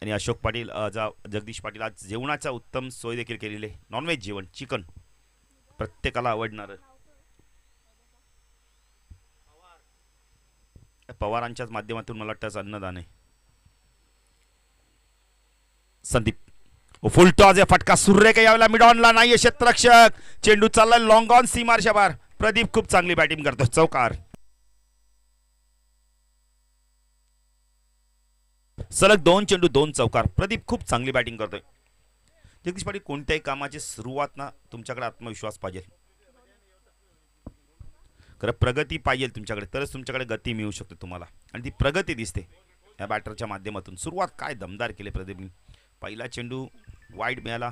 आणि अशोक पाटील जगदीश पाटील आज जेवणाचा उत्तम सोय देखील केलेली आहे. नॉनव्हेज जेवण, चिकन प्रत्येकाला आवडणार. पवारांच्याच माध्यमातून मला वाटतं अन्नदान आहे. संदीप फुल टॉस आहे, फटका सूर्य का यावेळेला मिडॉनला नाही, क्षेत्ररक्षक चेंडू चालला लॉंग ऑन सीमारच्या बाहेर. प्रदीप खूप चांगली बॅटिंग करतो, चौकार. सलग 2 चेंडू 2 चौकार. प्रदीप खूप चांगली बॅटिंग करतोय. जगदीश पाटील कोणत्याही कामाची सुरुवात ना तुमच्याकडे आत्मविश्वास पाहिजे, खरं प्रगती पाहिजे तुमच्याकडे, तरच तुमच्याकडे गती मिळू शकते तुम्हाला, आणि ती प्रगती दिसते या बॅटरच्या माध्यमातून. सुरुवात काय दमदार केली प्रदीपनी. पहिला चेंडू वाईड मिळाला.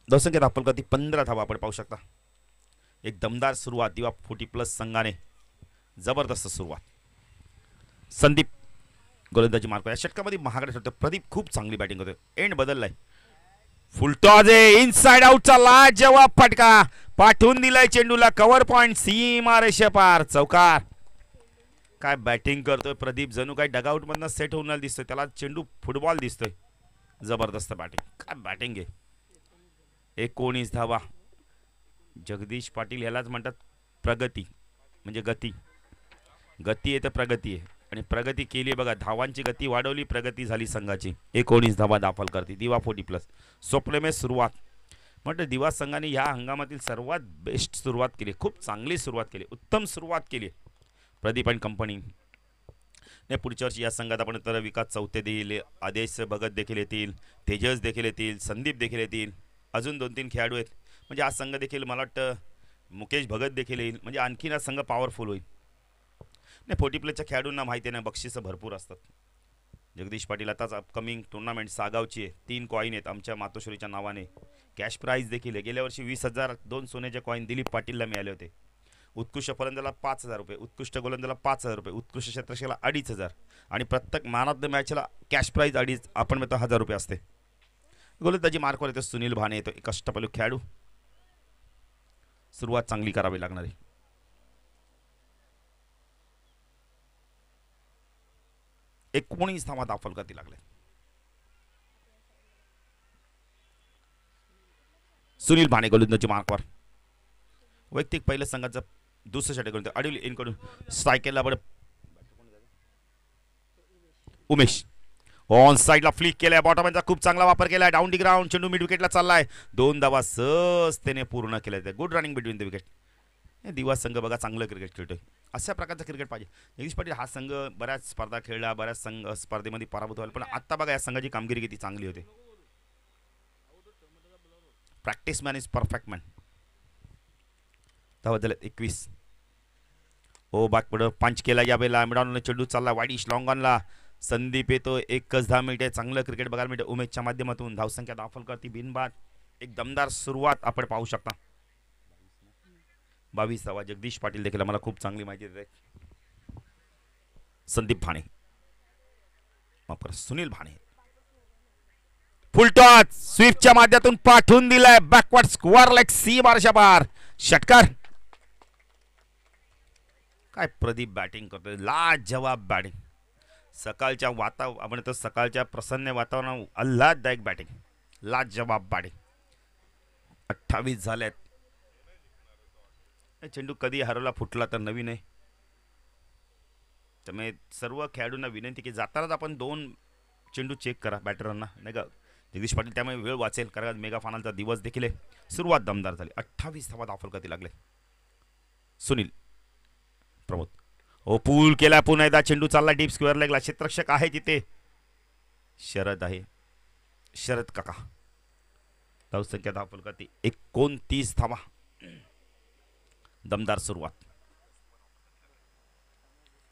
धावसंख्या दाखल करती 15 धावा आपण पाहू शकता. एक दमदार सुरुवात दिवा 40+ संघाने, जबरदस्त सुरुवात. संदीप गोलंदाजी मार्क या षटकामध्ये महागडे ठरतो. प्रदीप खूप चांगली बॅटिंग करतोय. एंड बदललाय. फुलटॉज आहे, इनसाइड आउटचा लाजवाब फटका पाठवून दिलाय चेंडूला. कव्हर पॉइंट सीमा रेषे पार, चौकार. काय बॅटिंग करतोय प्रदीप, जणू काही डगआउट मधनं सेट होऊन दिसतोय. त्याला चेंडू फुटबॉल दिसतोय. जबरदस्त बॅटिंग, काय बॅटिंग आहे. 19 धावा. जगदीश पाटील यालाच म्हणतात प्रगती, म्हणजे गती. गती आहे तर प्रगती आहे, आणि प्रगती केली बघा. धावांची गती वाढवली, प्रगती झाली संघाची. 19 धावा दाखल करते दिवा 40+. स्वप्नमय सुरुवात म्हटलं दिवा संघाने या हंगामातील सर्वात बेस्ट सुरुवात केली. खूप चांगली सुरुवात केली, उत्तम सुरुवात केली प्रदीप अँड कंपनी ने. पुढच्या वर्षी या संघात आपण तर विकास चौथे देईल, आदेश भगत देखील येतील, तेजस देखील येतील, संदीप देखील येतील, अजून 2-3 खेळाडू आहेत. म्हणजे हा संघ देखील मला वाटतं मुकेश भगत देखील येईल. म्हणजे आणखीन हा संघ पॉवरफुल होईल. नाही 40+च्या खेळाडूंना माहिती नाही बक्षिसं भरपूर असतात. जगदीश पाटील आताच अपकमिंग टुर्नामेंट सागावची आहे. 3 कॉईन आहेत आमच्या मातोश्रीच्या नावाने. कॅश प्राईज देखील आहे. गेल्या वर्षी 20,000 2 सोन्याचे कॉईन दिलीप पाटीलला मिळाले होते. उत्कृष्ट फलंदाला 5,000 रुपये, उत्कृष्ट गोलंदाला 5,000 रुपये, उत्कृष्ट क्षेत्ररक्षकाला 2,500, आणि प्रत्येक मॅन ऑफ द मॅचला कॅश प्राईज 2,500 आपण म्हणतो 1,000 रुपये असते. गोलंदाजी मार्कवर येतो सुनील भाने, येतो एक अष्टपैलू खेळाडू. सुरुवात चांगली करावी लागणार आहे. एक 19 धावा दाखल करती लागले. सुनील भाने गोलंदाजी मार्कवर. वैयक्तिक पहिल्या संघाचं दुसरं षटक करून अडवली इनकडून स्ट्राईक केला. बरं उमेश ऑन साइडला फ्लिक केलाय. बॉटमचा खूप चांगला वापर केलाय. डाऊन दी ग्राउंड चेंडू मिड विकेटला चाललाय. 2 धावा सहजतेने पूर्ण केल्या. Good running between the wicket. दिवा संघ बघा चांगलं क्रिकेट खेळतोय. अशा प्रकारचं क्रिकेट पाहिजे. जगदीश पाटील हा संघ बऱ्याच स्पर्धा खेळला, बऱ्याच संघ स्पर्धेमध्ये पराभूत व्हायला, पण आता बघा या संघाची कामगिरी किती चांगली होते. Practice man is perfect man. धावा झाल्यात 21. हो बाग पुढं पंच केला यावेळेला. मिडॉनला चेंडू चालला वाईडिश लॉंग ऑनला. संदीप येतो. 10 मिनिटे चांगलं क्रिकेट बघायला मिळते उमेशच्या माध्यमातून. धावसंख्या दाखल करते बिनबाद. एक दमदार सुरुवात आपण पाहू शकता. 22 धावा. जगदीश पाटील देखील मला खूप चांगली माहिती देते. संदीप भाणे, सुनील भाणे फुलटॉस स्वीपच्या माध्यमातून पाठवून दिलाय बॅकवर्ड स्क्वेअर लेग सी मारशा पार षटकार. काय प्रदीप बॅटिंग करतोय, लाजवाब बॅटिंग. सकाळच्या आपण तर सकाळच्या प्रसन्न वातावरण आल्हाददायक बॅटिंग, लाजवाब बॅटिंग. 28 झालेत. चेंडू कधी हरवला फुटला तर नवीन आहे. त्यामुळे सर्व खेळाडूंना विनंती की जातानाच आपण 2 चेंडू चेक करा बॅटरांना, नाही का जगदीश पाटील. त्यामुळे वेळ वाचेल, कारण मेगा फायनलचा दिवस देखील आहे. सुरुवात दमदार झाली. 28 धावा धावफलकाती लागले. सुनील प्रमोद ओ पूल केला पुन्हा एकदा. चेंडू चालला डीप स्क्वेअर लेगला. क्षेत्ररक्षक आहे तिथे शरद आहे, शरद काका. धावसंख्या धावफलकाती 29 धावा. दमदार सुरुवात.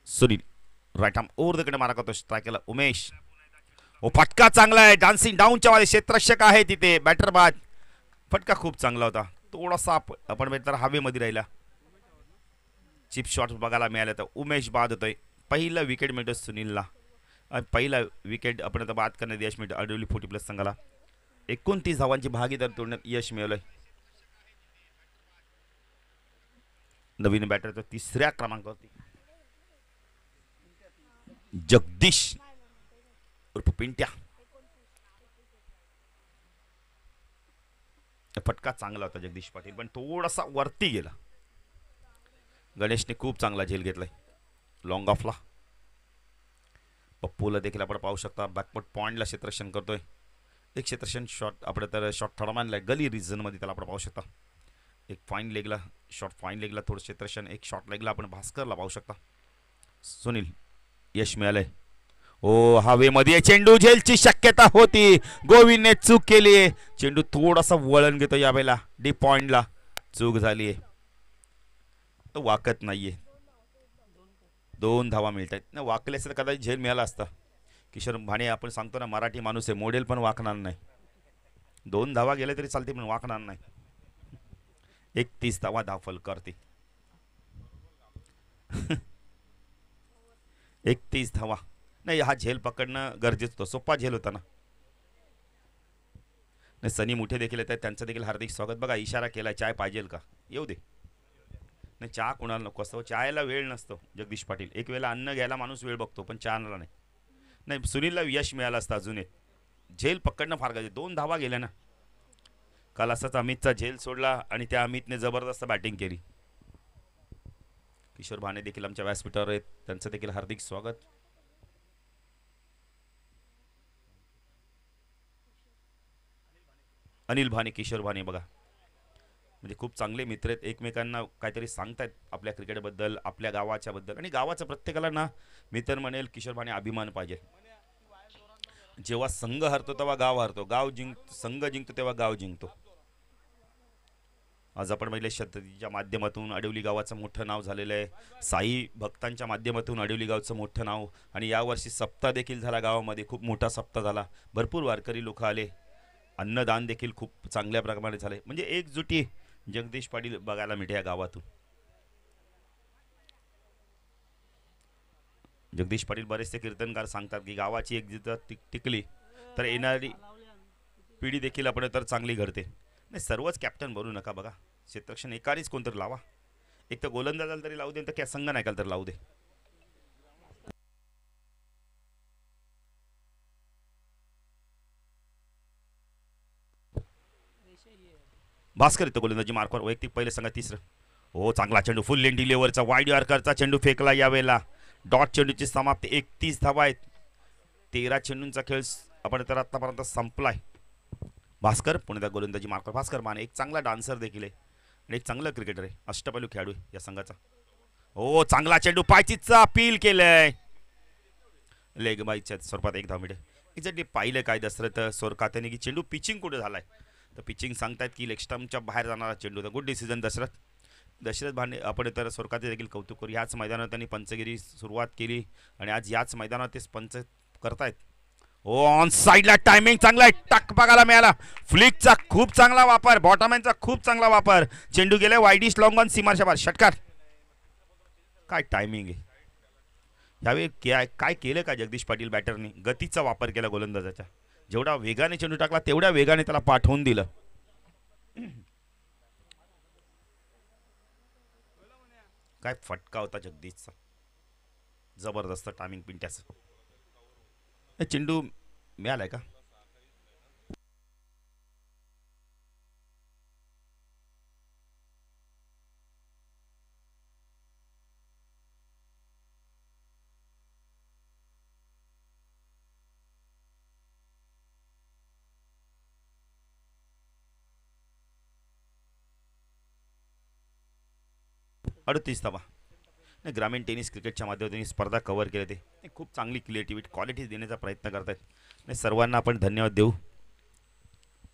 Sunil right arm over the कडे मारा करतो. स्ट्राईक केला उमेश. ओ फटका चांगला आहे. डान्सिंग डाऊनच्या वाले क्षेत्ररक्षक आहे तिथे. बॅटर बाद. फटका खूप चांगला होता. थोडासा आपण तर हवेमध्ये राहिला. चिप शॉट बघायला मिळाला तर उमेश बाद होतोय. पहिला विकेट मिळतो सुनीलला. पहिला विकेट आपण आता बाद करण्यात यश मिळतं आडवली 40+ संघाला. 29 धावांची भागीदार तोडण्यात यश मिळवलंय. नवीन बॅटर तर 3ऱ्या क्रमांकावरती जगदीश उर्फ पिंट्या. फटका चांगला होता जगदीश पाटील, पण थोडासा वरती गेला. गणेशने खूप चांगला झेल घेतलाय लॉंग ऑफला. पप्पूला देखील आपण पाहू शकता बॅकवर्ड पॉइंटला क्षेत्ररक्षण करतोय. एक क्षेत्ररक्षण शॉट आपण तर शॉट थोडा मानलाय गली रिजनमध्ये, त्याला आपण पाहू शकता. एक फाईन लेगला शॉट, फाईन लेगला थोडं क्षेत्ररक्षण. एक शॉट लेगला आपण भास्करला पाहू शकता. सुनील यश मिळालंय. ओ हवेमध्ये चेंडू झेलची शक्यता होती. गोविंदने चूक केली आहे. चेंडू थोडासा वळण घेतो यावेळेला डीप पॉइंटला. चूक झाली आहे. तो वाकत नाहीये. 2 धावा मिळत आहेत ना. वाकले असं कदाचित झेल मिळाला असता. किशोर भाणे आपण सांगतो ना मराठी माणूस आहे, मॉडेल पण वाकणार नाही. 2 धावा गेले तरी चालते पण वाकणार नाही. 31 धावा धावफल करते. 31 धावा नाही. हा झेल पकडणं गरजेचं होतं. सोपा झेल होता ना. नाही सनी मुठे देखील येत आहेत, त्यांचं देखील हार्दिक स्वागत. बघा इशारा केला चाय पाहिजेल का, येऊ दे. नाही चहा कोणाला नको असतो, चहायला वेळ नसतो. जगदीश पाटील एक वेळेला अन्न घ्यायला माणूस वेळ बघतो पण चहाला नाही. नाही सुनीलला यश मिळालं असतं अजून एक. झेल पकडणं फार गरजेचं. 2 धावा गेल्या ना. काल असाच अमितचा झेल सोडला आणि त्या अमितने जबरदस्त बॅटिंग केली. किशोर भाणे देखील आमच्या व्यासपीठावर आहेत, त्यांचं देखील हार्दिक स्वागत. अनिल भाणे, किशोर भाणे बघा म्हणजे खूप चांगले मित्र आहेत. एकमेकांना काहीतरी सांगतायत आपल्या क्रिकेटबद्दल, आपल्या गावाच्या बद्दल. आणि गावाचं प्रत्येकाला ना मित्र म्हणेल किशोर भाणे अभिमान पाहिजे. जेव्हा संघ हरतो तेव्हा गाव हरतो, संघ जिंकतो तेव्हा गाव जिंकतो. आज आपण महिला शतकीच्या माध्यमातून अडवली गावाचं मोठं नाव झालेलं आहे. साई भक्तांच्या माध्यमातून अडवली गावचं मोठं नाव. आणि यावर्षी सप्ताह देखील झाला गावामध्ये. खूप मोठा सप्ताह झाला. भरपूर वारकरी लोक आले. अन्नदान देखील खूप चांगल्या प्रमाणे झाले. म्हणजे एकजुटी जगदीश पाटील बघायला मिळते या गावातून. जगदीश पाटील बरेचसे कीर्तनकार सांगतात की गावाची एकजुटता टिकली तर येणारी पिढी देखील आपण तर चांगली घडते. नाही सर्वच कॅप्टन बनू नका. बघा क्षेत्ररक्षण एकानेच कोणतरी लावा. एक तर गोलंदाजाला तरी लावू दे, तर काय संघ नायकाला तरी लावू दे. भास्कर येतो गोलंदाजी मार्कवर. वैयक्तिक पहिले संघ 3रं. हो चांगला चेंडू फुल लेंडी लेवरचा वाईड यॉर्करचा चेंडू फेकला यावेळेला. डॉट चेंडूची समाप्ती. 31 धावा आहेत. 13 चेंडूंचा खेळ आपण तर आतापर्यंत संपलाय. भास्कर पुण्याचा गोलंदाजी मार्कवर. भास्कर माने एक चांगला डान्सर देखील आहे आणि एक चांगला क्रिकेटर आहे. अष्टपैलू खेळाडू आहे या संघाचा. हो चांगला चेंडू पायचीचा अपील केलंय. लेग बाईच्या स्वरूपात 1 धाव मिळेल. एक्झॅक्टली पाहिलं काय दशरथ सोरकात्याने की चेंडू पिचिंग कुठे झालाय. तर पिचिंग सांगतायत की लेग स्टंपच्या बाहेर जाणारा चेंडू होता. Good decision Dasharath Bhane. आपण तर सोरकाते देखील कौतुक करू. याच मैदानात त्यांनी पंचगिरी सुरुवात केली आणि आज याच मैदानात ते पंच करतायत. हो ऑन साईडला टायमिंग चांगला आहे. टक बघायला मिळाला. फ्लिकचा खूप चांगला वापर, बॉटमॅनचा खूप चांगला वापर. चेंडू गेले वाईडिश लॉंग ऑन सीमारच्या बाहेर. षटकार. काय टायमिंग आहे यावेळी. काय केलं का जगदीश पाटील बॅटरनी. गतीचा वापर केला गोलंदाजाच्या. जेवढा वेगाने चेंडू टाकला तेवढ्या वेगाने त्याला पाठवून दिलं. काय फटका होता जगदीशचा, जबरदस्त टायमिंग पिंट्याचं. चेंडू मिळालाय का? अडतीस धावा. नाही, ग्रामीण टेनिस क्रिकेटच्या माध्यमातून ही स्पर्धा कव्हर केली ते खूप चांगली क्वालिटी देण्याचा प्रयत्न करत आहेत. नाही, सर्वांना आपण धन्यवाद देऊ.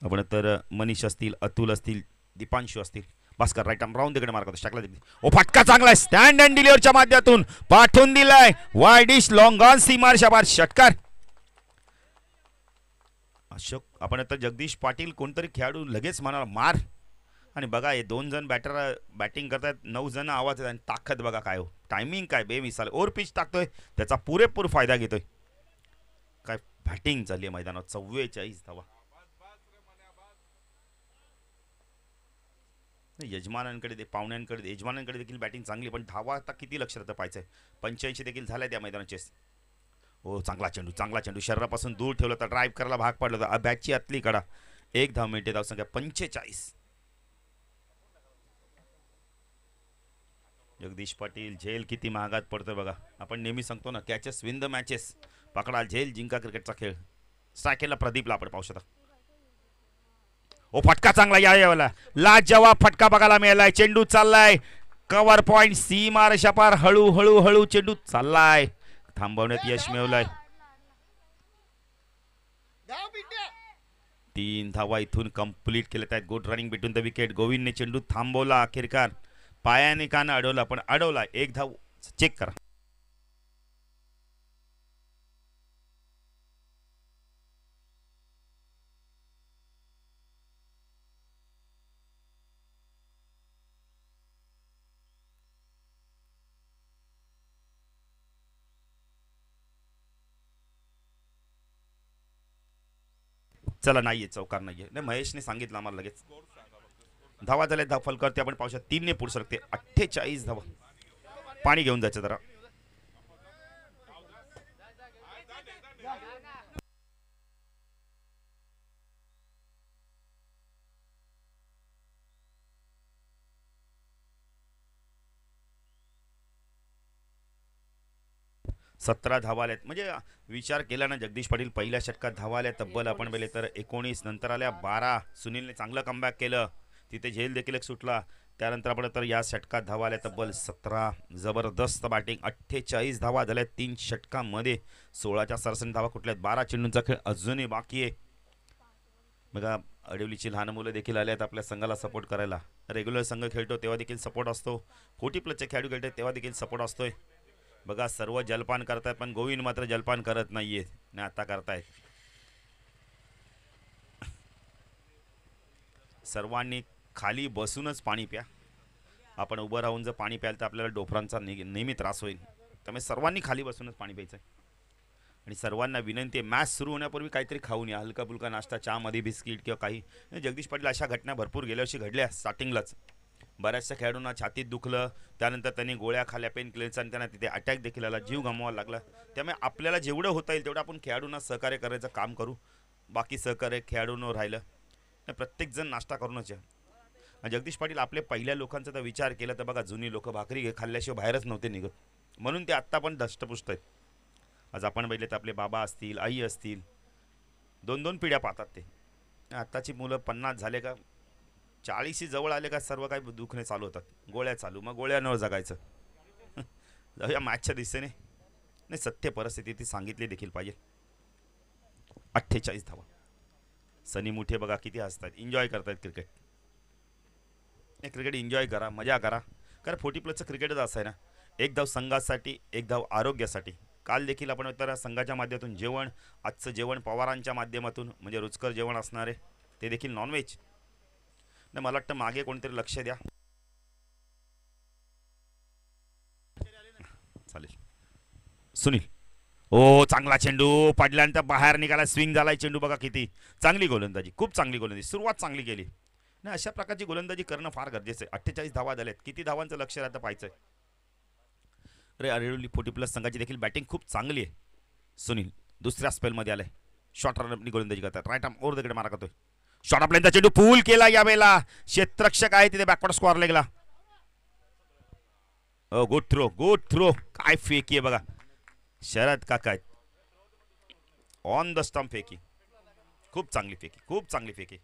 आपण तर मनीष असतील, अतुल असतील, दीपांशू असतील. भास्कर राईट आर्म राऊंड तिकडे मार्ग टाकला. ओ फटका चांगला आहे, स्टँड अँड डिलिव्हरच्या माध्यमातून पाठवून दिलाय. वाईड डिश लॉंग ऑन सीमार शाबार षटकार. अशोक आपण तर जगदीश पाटील कोणतरी खेळाडू लगेच म्हणाला मार. आणि बघा हे 2 जण बॅटिंग करतात, 9 जण आवाज आहेत आणि ताकद बघा काय हो, टायमिंग काय बेमिसाल. ओव्हर पिच टाकतोय, त्याचा पुरेपूर फायदा घेतोय. काय बॅटिंग चालली आहे मैदानात. 44 धावा. यजमानांकडे पाहुण्यांकडे यजमानांकडे देखील बॅटिंग चांगली, पण धावा आता किती लक्षात पाहिजे. 85 देखील झाल्या त्या मैदानाचे. हो चांगला चेंडू शरीरापासून दूर ठेवला तर ड्राईव्ह करायला भाग पडला होता. बॅटची आतली कडा. 1 धाव मिळते. धावसंख्या 45. जगदीश पाटील झेल किती महागात पडतोय बघा. आपण नेहमी सांगतो ना, कॅचेस विन द मॅचेस. पकडा झेल जिंका क्रिकेटचा खेळ. स्ट्रायकेला प्रदीपला आपण पाहू शकता. ओ फटका चांगला यावेळेला, लाजवाब फटका बघायला मिळालाय. चेंडू चाललाय कव्हर पॉइंट सीमा रेषापार. हळू चेंडू चाललाय, थांबवण्यात यश मिळवलंय. 3 धावा इथून कंप्लीट केल्यात आहेत. Good running between the wicket. गोविंदने चेंडू थांबवला अखेरकार. पायाने कान अडवला पण अडवला. 1 धाव चेक करा. चला नाहीये, चौकार नाहीये. नाही, महेशने सांगितलं आम्हाला लगेच. धावा झाल्या, धाव फलकावरती आपण पाहू शकतो. 3 ने पुढे सरकते. 48 धावा. पाणी घेऊन जायचं जरा. सतरा धावा आल्यात. म्हणजे विचार केला ना, जगदीश पाटील पहिल्या षटकात धावा आल्या तब्बल आपण पाहिले तर 19, नंतर आल्या 12. सुनीलने चांगलं कमबॅक केलं, तिथे झेल देखील एक सुटला. त्यानंतर आपण तर या षटकात धावा आल्या तब्बल 17. जबरदस्त बॅटिंग. 48 धावा झाल्या 3 षटकांमध्ये. 16च्या सरसरी धावा कुठल्यात. 12 चेंडूंचा खेळ अजूनही बाकी आहे. बघा अडवलीची लहान मुलं देखील आले आहेत आपल्या संघाला सपोर्ट करायला. रेग्युलर संघ खेळतो तेव्हा देखील सपोर्ट असतो, 40+ खेळाडू खेळतात तेव्हा देखील सपोर्ट असतोय. बघा सर्व जलपान करतात पण गोविंद मात्र जलपान करत नाहीये. नाही आता करतायत. सर्वांनी खाली बसूनच पाणी प्या. आपण उभं राहून जर पाणी प्याल तर आपल्याला डोफरांचा नेहमी त्रास होईल. त्यामुळे सर्वांनी खाली बसूनच पाणी प्यायचं आहे. आणि सर्वांना विनंती आहे, मॅच सुरू होण्यापूर्वी काहीतरी खाऊन या. हलका फुलका नाश्ता, चहामध्ये बिस्किट किंवा काही. जगदीश पाटील अशा घटना भरपूर गेल्या वर्षी घडल्या. स्टार्टिंगलाच बऱ्याचशा खेळाडूंना छातीत दुखलं, त्यानंतर त्यांनी गोळ्या खाल्या पेन किलरचा आणि त्यांना तिथे अटॅक देखील आला, जीव गमवावा लागला. त्यामुळे आपल्याला जेवढं होता येईल तेवढं आपण खेळाडूंना सहकार्य करायचं काम करू. बाकी सहकार्य खेळाडूंवर राहिलं. प्रत्येकजण नाश्ता करूनच या. जगदीश पाटील आपले पहिल्या लोकांचा तर विचार केला तर बघा, जुनी लोक भाकरी खाल्ल्याशिवाय बाहेरच नव्हते निघत, म्हणून ते आत्ता पण धष्टपुष्ट आहेत. आज आपण बघितले तर आपले बाबा असतील, आई असतील, 2-2 पिढ्या पाहतात ते. आत्ताची मुलं 50 झाले का 40शी जवळ आले का सर्व काही दुखणे चालू होतात. गोळ्या चालू, मग गोळ्यांवर जगायचं. जाऊया मॅचच्या दिशेने. नाही, सत्य परिस्थिती ती सांगितली देखील पाहिजे. 48 धावा. सनी मुठे बघा किती हसतात, एन्जॉय करतात क्रिकेट. क्रिकेट एन्जॉय करा, मजा करा. कारण 40+ क्रिकेटच असं आहे ना, 1 धाव संघासाठी, 1 धाव आरोग्यासाठी. काल देखील आपण तर संघाच्या माध्यमातून जेवण, आजचं जेवण पवारांच्या माध्यमातून म्हणजे रुचकर जेवण असणार आहे, ते देखील नॉनव्हेज. नाही, मला वाटतं मागे कोणतरी लक्ष द्या. चालेल. सुनील ओ चांगला चेंडू पडल्यानंतर बाहेर निघाला, स्विंग झालाय चेंडू. बघा किती चांगली गोलंदाजी, खूप चांगली गोलंदाजी, सुरुवात चांगली केली. नाही अशा प्रकारची गोलंदाजी करणं फार गरजेचं आहे. 48 धावा झाल्यात, किती धावांचं लक्ष राहतं पाहायचंय. अरे अरेवली 40+ संघाची देखील बॅटिंग खूप चांगली आहे. सुनील दुसऱ्या स्पेलमध्ये आलाय, शॉर्ट रनअपनी गोलंदाजी करतात. राईट आर्म ओव्हर द कडे मारा करतोय. शॉर्ट आपल्यांचा चेंडू पूल केला यावेळेला, क्षेत्ररक्षक आहे तिथे बॅकवर्ड स्क्वेअर लेगला. Good throw, good throw. काय फेकी आहे बघा, शरद काका आहेत ऑन द स्टंप. फेकी खूप चांगली, फेकी खूप चांगली फेकी.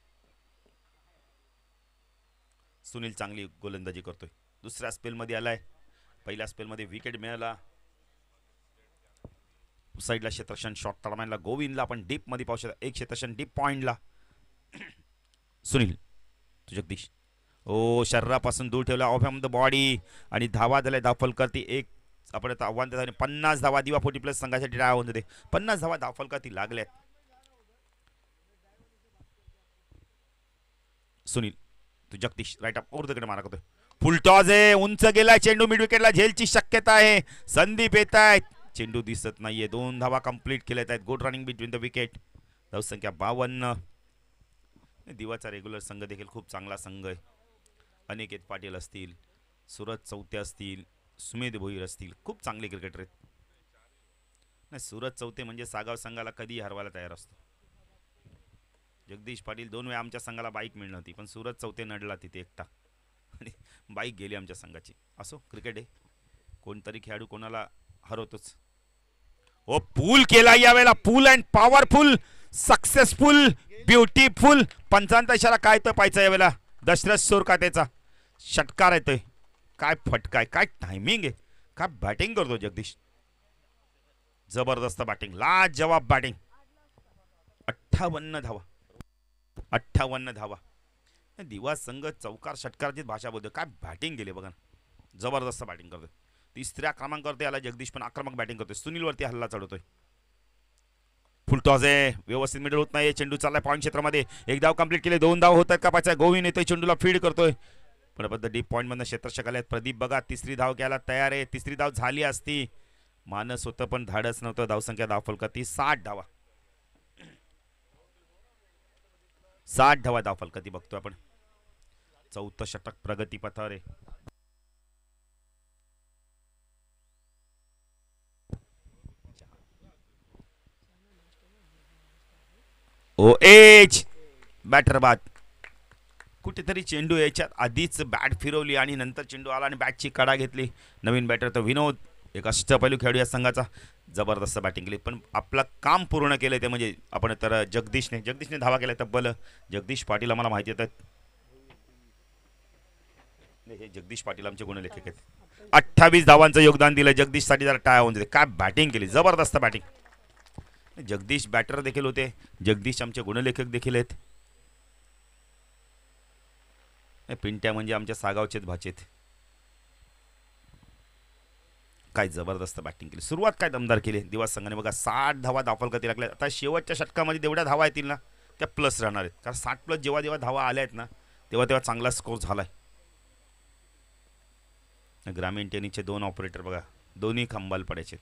सुनील चांगली गोलंदाजी करतोय, दुसऱ्या स्पेलमध्ये आलाय. पहिल्या स्पेलमध्ये विकेट मिळाला. साईडला क्षेत्ररक्षण शॉट तडमायला गोविंदला आपण डीप मध्ये पाहू शकता. एक क्षेत्ररक्षण डीप पॉइंटला. सुनील तू जगदीश ओ शरीरापासून दूर ठेवला, ऑफ ऑफ द बॉडी आणि धावा झाल्या. धावफलकाती एक आपण आता आव्हान देत 50 धावा दिवा 40+ संघासाठी डाय होऊन देते. 50 धावा धावफलकाती लागल्यात. सुनील तू जगदीश राईट अप ओव्हर द कडे मारा करतोय. फुल टॉस आहे, उंच गेला चेंडू, मिड विकेटला झेलची शक्यता आहे. संदीप येत आहेत, चेंडू दिसत नाहीये. 2 धावा कंप्लीट केल्यात आहेत. Good running between the wicket. धावसंख्या 52. दिवाचा रेग्युलर संघ देखील खूप चांगला संघ आहे. अनिकेत पाटील असतील, सूरज चौथे असतील, सुमेध भोईर असतील, खूप चांगले क्रिकेटर आहेत. नाही सूरज चौथे म्हणजे सागाव संघाला कधी हरवायला तयार असतो. जगदीश पाटील 2 वेळा आमच्या संघाला बाईक मिळली नव्हती, पण सूरज चौथे नडला तिथे एकटा आणि बाईक गेली आमच्या संघाची. असो क्रिकेट आहे, कोणतरी खेळाडू कोणाला हरवतोच. ओ पूल केला यावेळेला, पूल अँड पॉवरफुल, सक्सेसफुल, ब्युटिफुल. पंचांचा इशारा काय तर पाहायचा यावेळेला. दशरथ सोरकातेचा षटकार येतोय. काय फटकाय, काय टायमिंग आहे, काय बॅटिंग करतो जगदीश. जबरदस्त बॅटिंग, लाजवाब बॅटिंग. 58 धावा, 58 धावा. दिवा संघ चौकार षटकाराची भाषा बोलतोय. काय बॅटिंग केली बघा, जबरदस्त बॅटिंग करतोय. तिसऱ्या क्रमांकावरती आला जगदीश, पण आक्रमक बॅटिंग करतोय. सुनीलवरती हल्ला चढवतोय. फुल टॉस आहे, व्यवस्थित मिडल होत नाही. चेंडू चाललाय पॉईंट क्षेत्रामध्ये. एक धाव कंप्लीट केले, 2 धाव होत आहेत का पाहायचा. गोविंद येतोय, चेंडूला फीड करतोय, पण पद्धत डीप पॉईंट मधनं क्षेत्ररक्षक आले. प्रदीप बघा तिसरी धाव घ्यायला तयार आहे. तिसरी धाव झाली असती, मानस होतं पण धाडस नव्हतं. धावसंख्या धावफलकाती 60 धावा. 60 धावा धावफलकाती बघतोय आपण. चौथं षटक प्रगतीपथावर आहे. ओ एच बॅटर बाद. कुठेतरी चेंडू यायच्यात आधीच बॅट फिरवली आणि नंतर चेंडू आला आणि बॅटची कडा घेतली. नवीन बॅटर तर विनोद, एक अष्टपैलू खेळाडू या संघाचा. जबरदस्त बॅटिंग केली, पण आपलं काम पूर्ण केलं ते म्हणजे आपण तर जगदीशने धावा केल्या तब्बल. जगदीश पाटील आम्हाला माहिती येतात, हे जगदीश पाटील आमचे गुणलेखक आहेत. 28 धावांचं योगदान दिलं जगदीशसाठी. जरा टाळ्या होऊन देते. काय बॅटिंग केली, जबरदस्त बॅटिंग. जगदीश बॅटर देखील होते, जगदीश आमचे गुणलेखक देखील आहेत. पिंट्या म्हणजे आमच्या सागावचेच भाचेत. काय जबरदस्त बॅटिंग केली, सुरुवात काय दमदार केली दिवस संघाने. बघा 60 धावा धावफलकाती लागल्या. आता शेवटच्या षटकामध्ये जेवढ्या धावा येतील ना त्या प्लस राहणार आहेत, कारण 60+ जेव्हा धावा आल्या आहेत ना तेव्हा चांगला स्कोर झालाय. ग्रामीण टेनिसचे 2 ऑपरेटर बघा, दोन्ही खंबाल पडायचे.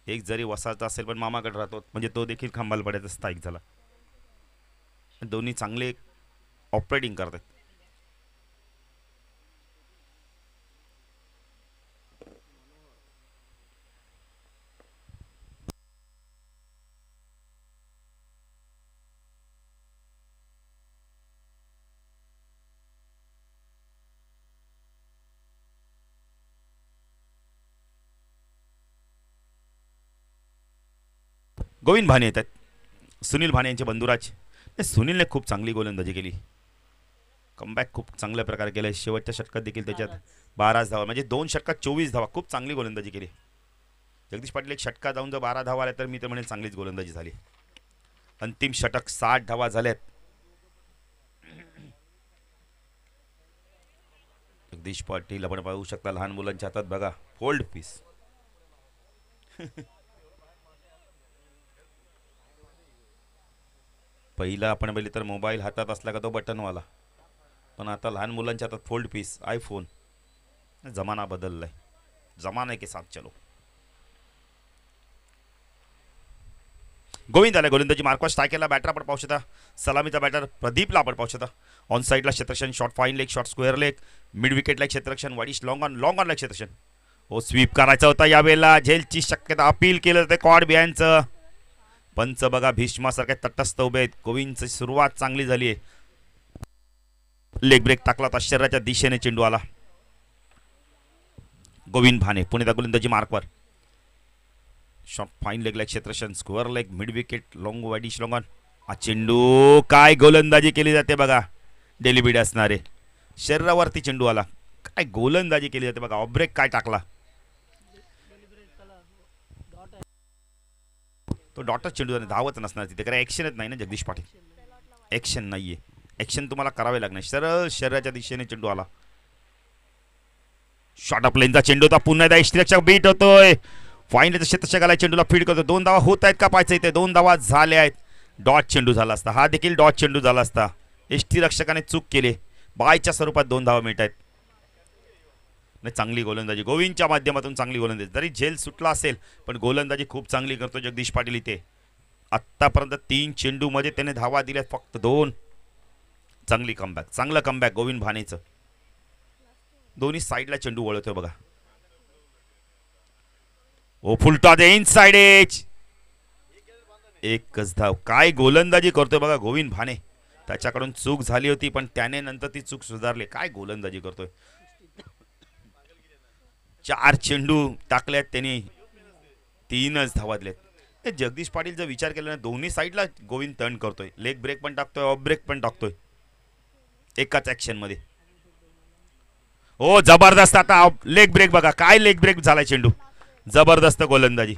एक जरी वसाचा असेल पण मामाकडे राहतो, म्हणजे तो देखील खंबाल पडायचा स्थायिक झाला. दोन्ही चांगले ऑपरेटिंग करतात. गोविंद भाने येतात, सुनील भाने यांचे बंधुराज. सुनीलने खूप चांगली गोलंदाजी केली, कमबॅक खूप चांगल्या प्रकारे केलं. शेवटच्या षटकात देखील त्याच्यात 12 धावा, म्हणजे 2 षटकात 24 धावा. खूप चांगली गोलंदाजी केली. जगदीश पाटील एक षटकात जाऊन जर 12 धावा आल्या तर मी तर म्हणेल चांगलीच गोलंदाजी झाली. अंतिम षटक 60 धावा झाल्यात. जगदीश पाटील आपण पाहू शकता लहान मुलांच्या हातात बघा फोल्ड पीस. पहिला आपण बघितले तर मोबाईल हातात असला का तो बटनवाला, पण आता लहान मुलांच्या हातात फोल्ड पीस, आयफोन. जमाना बदललाय, जमाने के साथ चलो. गोविंद आला गोलंदाजी मार्कवर स्ट्राईक केला. बॅटर आपण पाहू शकता सलामीचा बॅटर प्रदीपला आपण पाहू शकता. ऑन साईडला क्षेत्ररक्षण, short fine leg, short square leg, mid विकेटला क्षेत्ररक्षण, वाईश लॉंग ऑनला क्षेत्ररक्षण. हो स्वीप करायचा होता यावेळेला, झेलची शक्यता अपील केलं होतं कॉड बिहाइंडचं. पंच बघा भीष्मासारखे तटस्थ उभे आहेत. गोविंदची सुरुवात चांगली झाली आहे. लेग ब्रेक टाकला होता, शरीराच्या दिशेने चेंडू आला. गोविंद भाने पुणे गोलंदाजी मार्कवर. शॉर्ट फाईन लेग क्षेत्ररक्षण, square leg, mid wicket, long widish long on. हा चेंडू काय गोलंदाजी केली जाते बघा. डेलिबिड असणारे शरीरावरती चेंडू आला. काय गोलंदाजी केली जाते बघा. ऑफ ब्रेक काय टाकला तो. डॉटर चेंडू धावत नसणार तिथे, कारण ॲक्शनच नाही ना जगदीश पाटील. ॲक्शन नाहीये, ॲक्शन तुम्हाला करावे लागणार. सरळ शरीराच्या दिशेने चेंडू आला. शॉर्ट अप लेनचा चेंडू होता. पुन्हा एकदा यष्टीरक्षक बीट होतोय. फाईन क्षेत्ररक्षकाला चेंडूला फीड करतो. 2 धावा होत आहेत का पाहायचं इथे. 2 धावा झाल्या आहेत. डॉट चेंडू झाला असता, हा देखील डॉट चेंडू झाला असता. यष्टीरक्षकाने चूक केली. बायच्या स्वरूपात 2 धावा मिळत आहेत. नाही चांगली गोलंदाजी गोविंदच्या माध्यमातून, चांगली गोलंदाजी. जरी झेल सुटला असेल पण गोलंदाजी खूप चांगली करतो जगदीश पाटील इथे. आत्तापर्यंत 3 चेंडूमध्ये त्याने धावा दिल्यात फक्त 2. चांगली कमबॅक, चांगलं कमबॅक गोविंद भानेचं. दोन्ही साईडला चेंडू वळवतोय बघा. ओ फुलटा दे इनसाइड एज. एकच धाव. काय गोलंदाजी करतोय बघा गोविंद भाने. त्याच्याकडून चूक झाली होती पण त्याने नंतर ती चूक सुधारली. काय गोलंदाजी करतोय. 4 चेंडू टाकल्यात त्यांनी, 3च धावा दिल्यात. जगदीश पाटील जर विचार केला ना, दोन्ही साईडला गोविंद टर्न करतोय. लेग ब्रेक पण टाकतोय, ऑफ ब्रेक पण टाकतोय एकाच ऍक्शन मध्ये. हो जबरदस्त. आता लेग ब्रेक बघा, काय लेग ब्रेक झालाय चेंडू. जबरदस्त गोलंदाजी.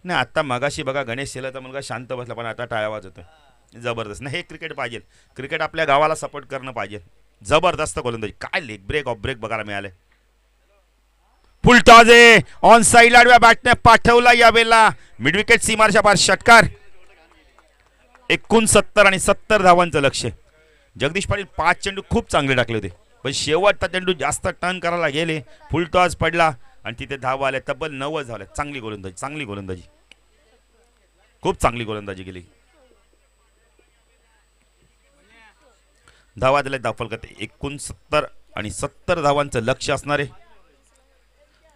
नाही आता मगाशी बघा गणेश शेलारचा मुलगा शांत बसला पण आता टाळ्या वाजवतोय. जबरदस्त. नाही हे क्रिकेट पाहिजे. क्रिकेट आपल्या गावाला सपोर्ट करणं पाहिजे. जबरदस्त गोलंदाजी. काय लेग ब्रेक ऑफ ब्रेक बघायला मिळाले. फुलटॉजे ऑन साईड आडव्या बॅटने पाठवला यावेळेला. मिड विकेट सीमारच्या पार षटकार. 69 आणि 70 धावांचं लक्ष. जगदीश पाटील 5 चेंडू खूप चांगले टाकले होते पण शेवटचा चेंडू जास्त टर्न करायला गेले. फुल टॉस पडला आणि तिथे धावा आल्या. तब्बल 90 झाल्या. चांगली गोलंदाजी, चांगली गोलंदाजी, खूप चांगली गोलंदाजी केली. धावा दिल्या दाखल करते. 69 आणि 70 धावांचं लक्ष असणार आहे.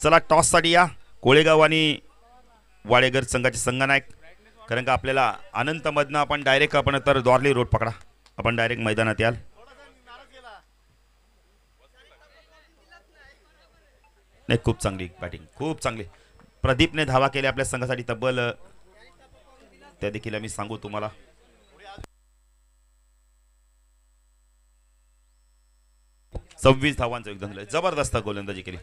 चला टॉस साठी या. कोळेगाव आणि वाडेगर संघाचे संघनायक. कारण का आपल्याला अनंतमधनं आपण डायरेक्ट आपण तर द्वारली रोड पकडा, आपण डायरेक्ट मैदानात याल. नाही खूप चांगली बॅटिंग, खूप चांगली. प्रदीपने धावा केल्या आपल्या संघासाठी तब्बल, त्या देखील आम्ही सांगू तुम्हाला. सव्वीस धावांचं योगदान दिलं. जबरदस्त गोलंदाजी केली.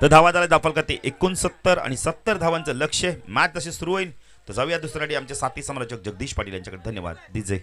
तर धावा झाला दाखल करते. 69 आणि 70 धावांचं लक्ष. मॅच तशी सुरू होईल. तर जाऊया दुसऱ्यासाठी आमचे साथी समालोचक जगदीश पाटील यांच्याकडे. धन्यवाद डीजे.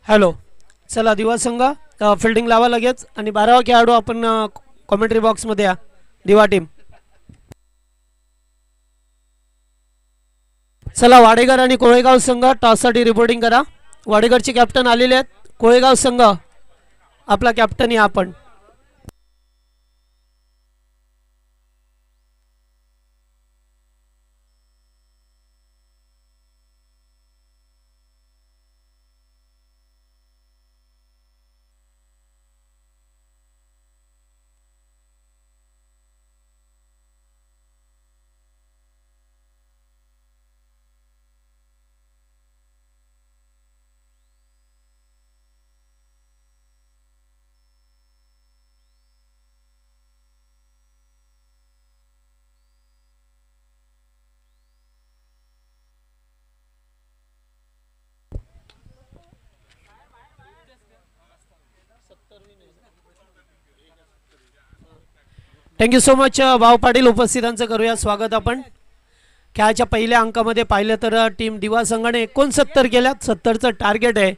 हॅलो, चला दिवा संघ फिल्डिंग लावा लगेच आणि 12वा खेळाडू आपण कॉमेंट्री बॉक्समध्ये या. दिवा टीम चला वाडेकर आणि कोळेगाव संघ टॉससाठी रिपोर्टिंग करा. वाडेकरचे कॅप्टन आलेले आहेत. कोळेगाव संघ आपला कॅप्टन या आपण. थँक्यू सो मच भाऊ पाटील. उपस्थितांचं करूया स्वागत आपण. खेळाच्या पहिल्या अंकामध्ये पाहिलं तर टीम दिवा संघाने 69 केल्यात. 70चं टार्गेट आहे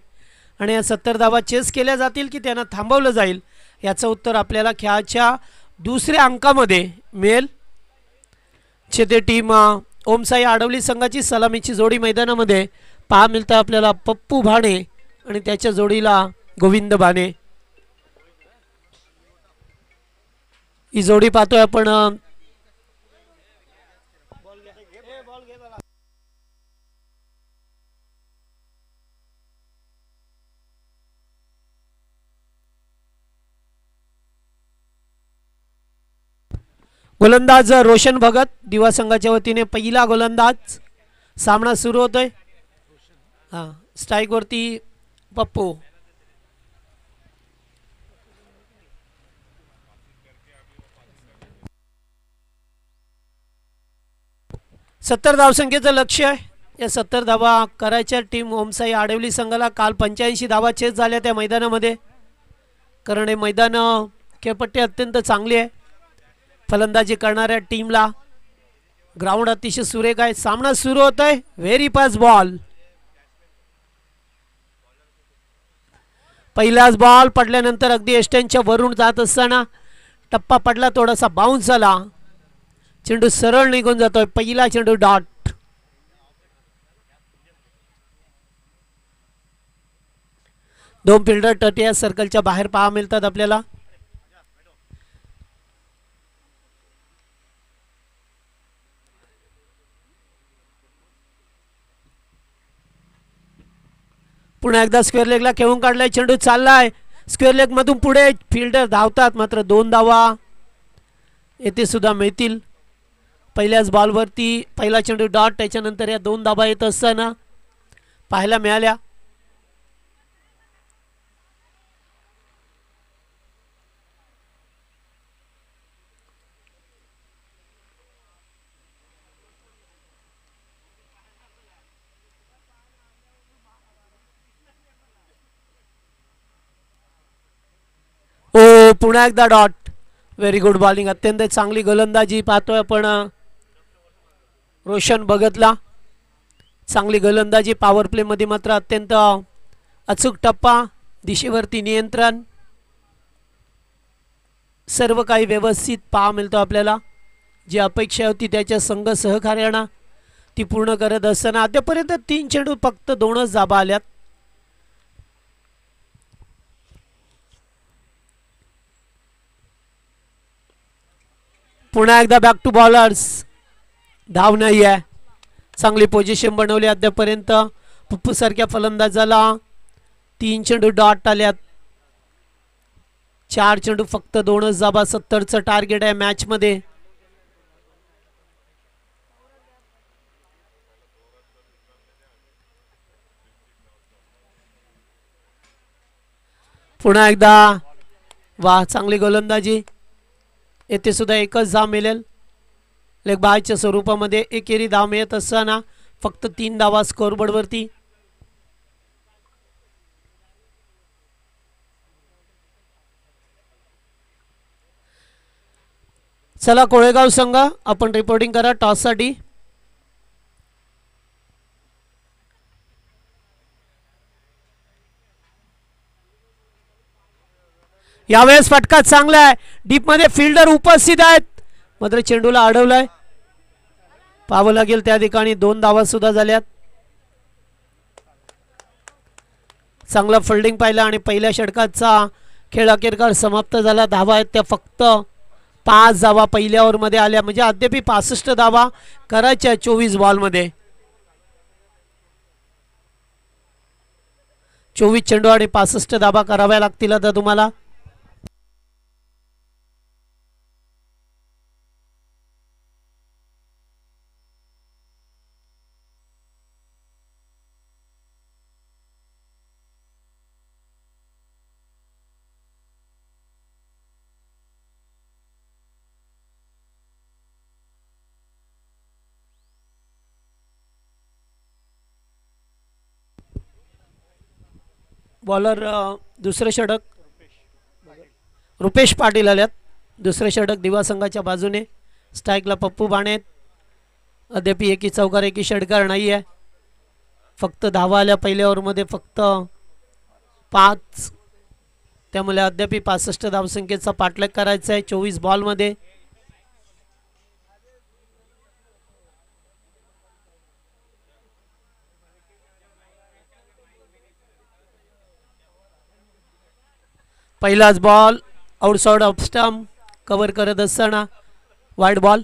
आणि या 70 धावा चेस केल्या जातील की त्यांना थांबवलं जाईल याचं उत्तर आपल्याला खेळाच्या दुसऱ्या अंकामध्ये मिळेल. ते टीम ओमसाई आडवली संघाची सलामीची जोडी मैदानामध्ये पहा मिळतं आपल्याला. पप्पू भाणे आणि त्याच्या जोडीला गोविंद भाणे ही जोडी पाहतोय आपण. गोलंदाज रोशन भगत दिवा संघाच्या वतीने पहिला गोलंदाज. सामना सुरू होतोय. स्ट्राइक वरती पप्पू. सत्तर धावसंख्येचं लक्ष्य आहे. या 70 धावा करायच्या टीम ओमसाई आडवली संघाला. काल 85 धावा चेस झाल्या त्या मैदानामध्ये. कारण हे मैदान खेळपट्टी अत्यंत चांगली आहे. फलंदाजी करणाऱ्या टीमला ग्राउंड अतिशय सुरेख आहे. सामना सुरू होत आहे. Very fast ball. पहिलाच बॉल पडल्यानंतर अगदी एस्टनच्या वरून जात असताना टप्पा पडला. थोडासा बाउन्स झाला. चेंडू सरळ निघून जातोय. पहिला चेंडू डॉट. दोन फिल्डर तटीय सर्कलच्या बाहेर पहा मिळतात आपल्याला. पुन्हा एकदा स्क्वेअर लेगला खेळून काढलाय. चेंडू चाललाय स्क्वेअर लेग मधून पुढे. फिल्डर धावतात मात्र 2 धावा येथे सुद्धा मिळतील. पहिल्याच बॉलवरती पहिला चेंडू डॉट. त्याच्यानंतर या 2 धावा येत असताना पाहायला मिळाल्या. पुन्हा एकदा डॉट. Very good bowling. अत्यंत चांगली गोलंदाजी पाहतोय आपण रोशन भगतला. चांगली गोलंदाजी. पॉवर प्ले मध्ये मात्र अत्यंत अचूक टप्पा. दिशेवरती नियंत्रण. सर्व काही व्यवस्थित पहा मिळतो आपल्याला. जी अपेक्षा होती त्याच्या संघ सहकार्यानं ती पूर्ण करत असताना अद्यापर्यंत 3 चेंडू फक्त 2च धाबा आल्यात. पुन्हा एकदा बॅक टू बॉलर्स. धाव नाही आहे. चांगली पोझिशन बनवली अद्यापर्यंत. पप्पू सारख्या फलंदाजाला 3 चेंडू डॉट आल्यात. 4 चेंडू फक्त 2च धाबा. 70चं टार्गेट आहे मॅच मध्ये. पुन्हा एकदा वा चांगली गोलंदाजी. येथे सुद्धा एकच धाव मिळेल. लेग बायच्या स्वरूपामध्ये एकेरी धाव मिळत असताना फक्त 3 धावा स्कोअरबोर्डवरती. चला कोळेगाव संघ आपण रिपोर्टिंग करा टॉससाठी. यावेळेस फटका चांगला आहे. डीप मध्ये फिल्डर उपस्थित आहेत मात्र चेंडूला अडवलाय. पाहावं लागेल त्या ठिकाणी 2 धावा सुद्धा झाल्यात. चांगला फिल्डिंग पाहिला आणि पहिल्या षटकाचा खेळ अखेरकार समाप्त झाला. धावा आहेत त्या फक्त 5 धावा पहिल्या ओव्हरमध्ये आल्या, म्हणजे अद्याप 65 धावा करायच्या 24 बॉलमध्ये. 24 चेंडू आणि 65 धावा कराव्या लागतील आता तुम्हाला. बॉलर दुसरे षटक रुपेश पाटील आल्यात. दुसरे षटक दिवा संघाच्या बाजूने. स्ट्राईकला पप्पू बाणे. अद्याप एकी चौकार एकी षटकार नाही आहे. फक्त धावा आल्या पहिल्या ओव्हरमध्ये, फक्त 5. त्यामुळे अद्याप 65 धावसंख्येचा पाठलाग करायचा आहे 24 बॉलमध्ये. पहिलाच ball outside off stump cover करत असताना वाईड बॉल.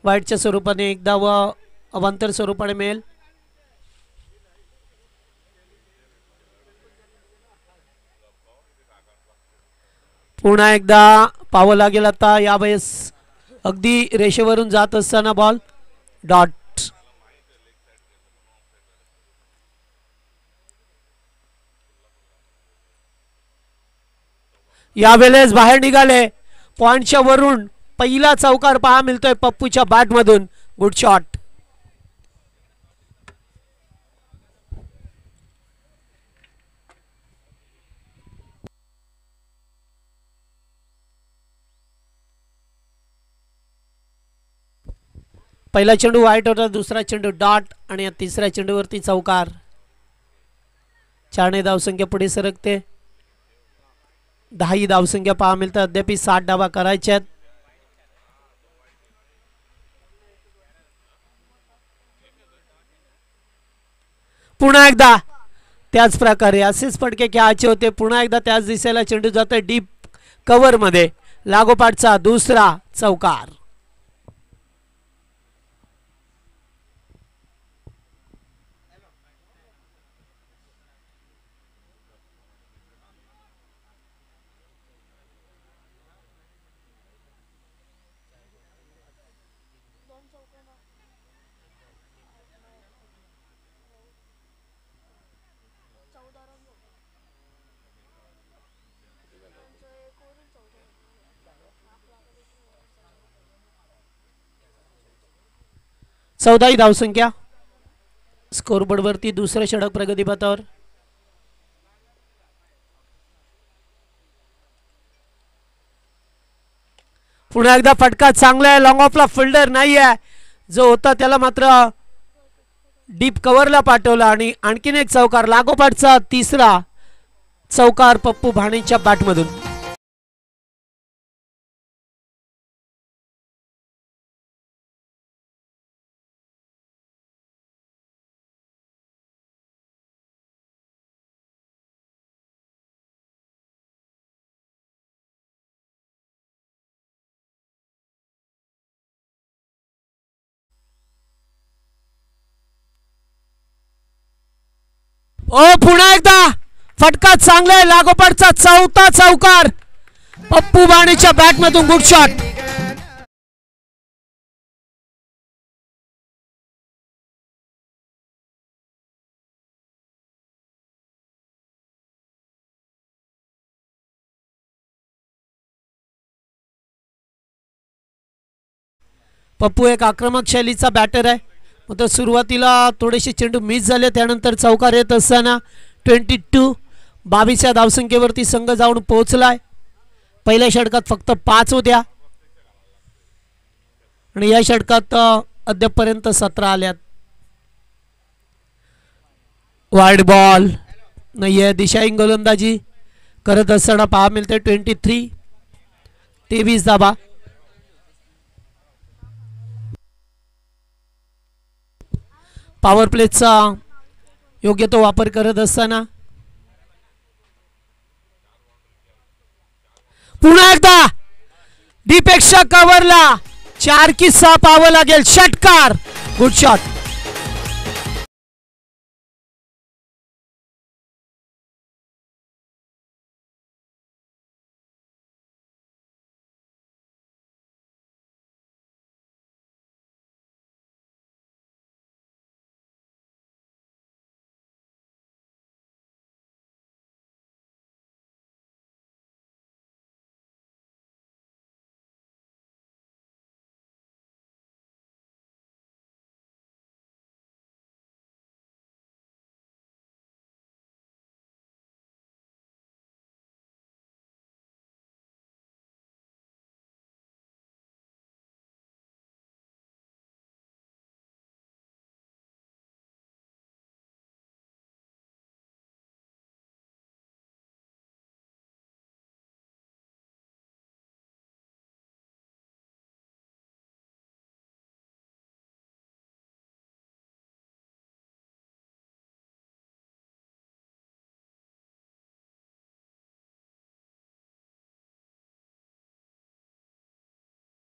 वाईडच्या स्वरूपाने एक धाव अवांतर स्वरूपाने मिळेल. पुन्हा एकदा पाहावं लागेल आता. यावेळेस अगदी रेषेवरून जात असताना बॉल डॉट. यावेळेस बाहेर निघाले पॉइंटच्या वरून. पहिला चौकार पहा मिळतोय पप्पूच्या बॅट मधून. Good shot. पहिला चेंडू वाईट होता, दुसरा चेंडू डॉट आणि तिसऱ्या चेंडूवरती चौकार. 4 धावसंख्या पुढे सरकते. 10 धावसंख्या पहा मिळतात. अद्याप 60 धावा करायच्यात. पुन्हा एकदा त्याच प्रकारे असेच फटके खेळायचे होते. पुन्हा एकदा त्याच दिशेला चेंडू जातोय डीप कव्हर मध्ये. लागोपाठचा दुसरा चौकार. चौदाही धावसंख्या. स्कोरबोर्ड वरती दुसरे षटक प्रगतीपथावर. पुन्हा एकदा फटका चांगला आहे. लॉंग ऑफला फिल्डर नाही आहे जो होता त्याला मात्र डीप कव्हरला पाठवला आणि आणखीन एक चौकार. लागोपाठचा तिसरा चौकार पप्पू भाणेच्या बॅटमधून. ओ पुन्हा एकदा फटका चांगला आहे. लागोपाठचा चौथा चौकार पप्पू बाणेच्या बॅटमधून. Good shot. पप्पू एक आक्रमक शैलीचा बॅटर आहे. मात्र सुरुवातीला थोडेसे चेंडू मिस झाले, त्यानंतर चौकार येत असताना 22 धावसंख्येवरती संघ जाऊन पोहोचलाय. पहिल्या षटकात फक्त 5 होत्या आणि या षटकात अद्यापपर्यंत 17 आल्यात. वाईड बॉल नाहीये. दिशाहीन गोलंदाजी करत असताना पहा मिळते 23 धावा. पॉवर प्लेचा योग्य तो वापर करत असताना पुन्हा एकदा दीपेक्षा कव्हरला 4 की 6 पाहावं लागेल. षटकार, गुड शॉट.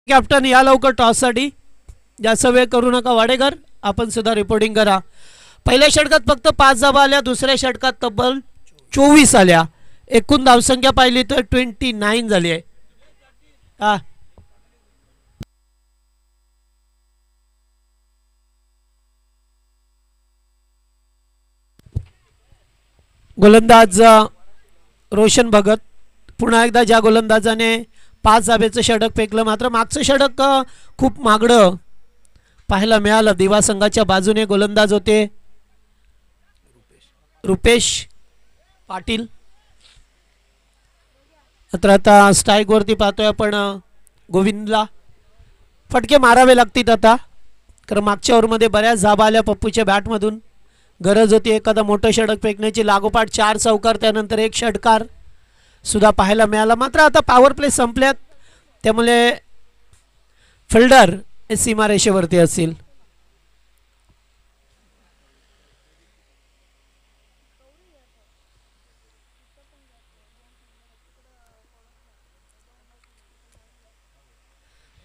कॅप्टन या लवकर टॉससाठी. जास्त वेळ करू नका वाडेकर, आपण सुद्धा रिपोर्टिंग करा. पहिल्या षटकात फक्त 5 धावा आल्या, दुसऱ्या षटकात तब्बल 24 आल्या. एकूण धावसंख्या पाहिली तर 29 झाली आहे. गोलंदाज रोशन भगत. पुन्हा एकदा ज्या गोलंदाजाने 5 धाब्याचं षटक फेकलं, मात्र मागचं षटक खूप मागडं पाहायला मिळालं. दिवा संघाच्या बाजूने गोलंदाज होते रुपेश पाटील. आता स्ट्राईक वरती पाहतोय आपण गोविंदला. फटके मारावे लागतील आता, कारण मागच्या ओव्हरमध्ये बऱ्याच धाबा आल्या पप्पूच्या बॅटमधून. गरज होती एखादा मोठं षटक फेकण्याची. लागोपाठ 4 चौकार, त्यानंतर 1 षटकार सुद्धा पाहायला मिळाला. मात्र आता पॉवर प्ले संपल्यात, त्यामुळे फिल्डर सीमारेषेवरती असतील.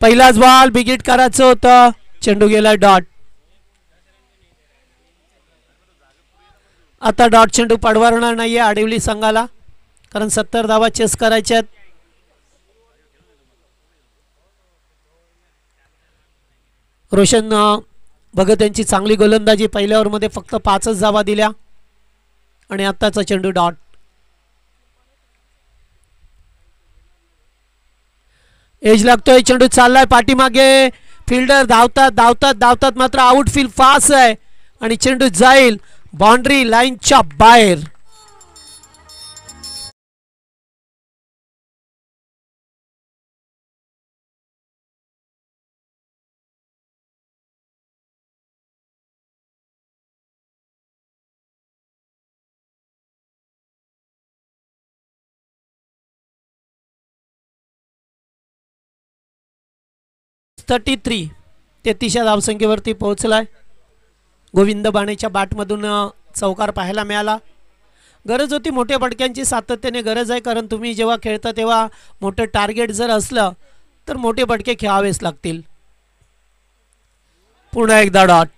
पहिलाच बॉल बिगिट करायचं होतं, चेंडू गेला डॉट. आता डॉट चेंडू पडवणार नाहीये आडिवली संघाला, कारण 70 धावा चेस करायच्यात. रोशन भगत यांची चांगली गोलंदाजी. पहिल्या ओव्हरमध्ये फक्त 5च धावा दिल्या आणि आत्ताचा चेंडू डॉट. एज लागतोय, चेंडू चाललाय पाठीमागे. फिल्डर धावतात धावतात धावतात, मात्र आउटफील्ड फास्ट आहे आणि चेंडू जाईल बाउंड्री लाईनच्या बाहेर. .33 33 धावसंख्येवरती पोहोचलाय. गोविंद बाणेच्या बॅटमधून चौकार पाहायला मिळाला. गरज होती मोठ्या फटक्यांची, सातत्याने गरज आहे, कारण तुम्ही जेव्हा खेळता तेव्हा मोठं टार्गेट जर असलं तर मोठे फटके खेळावेच लागतील. पुन्हा एकदा डॉट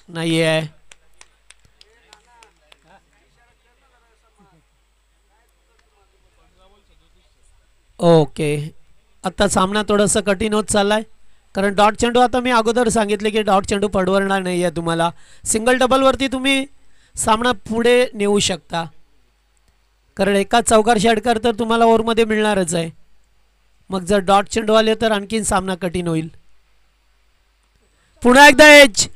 नाही आहे. ओके, आता सामना थोडासा कठीण होत चाललाय, कारण डॉट चेंडू, आता मी अगोदर सांगितले की डॉट चेंडू पडवणार नाही आहे तुम्हाला. सिंगल डबलवरती तुम्ही सामना पुढे नेऊ शकता, कारण एकाच चौकार षटकार तर तुम्हाला ओव्हरमध्ये मिळणारच आहे. मग जर डॉट चेंडू आले तर आणखीन सामना कठीण होईल. पुन्हा एकदा एज,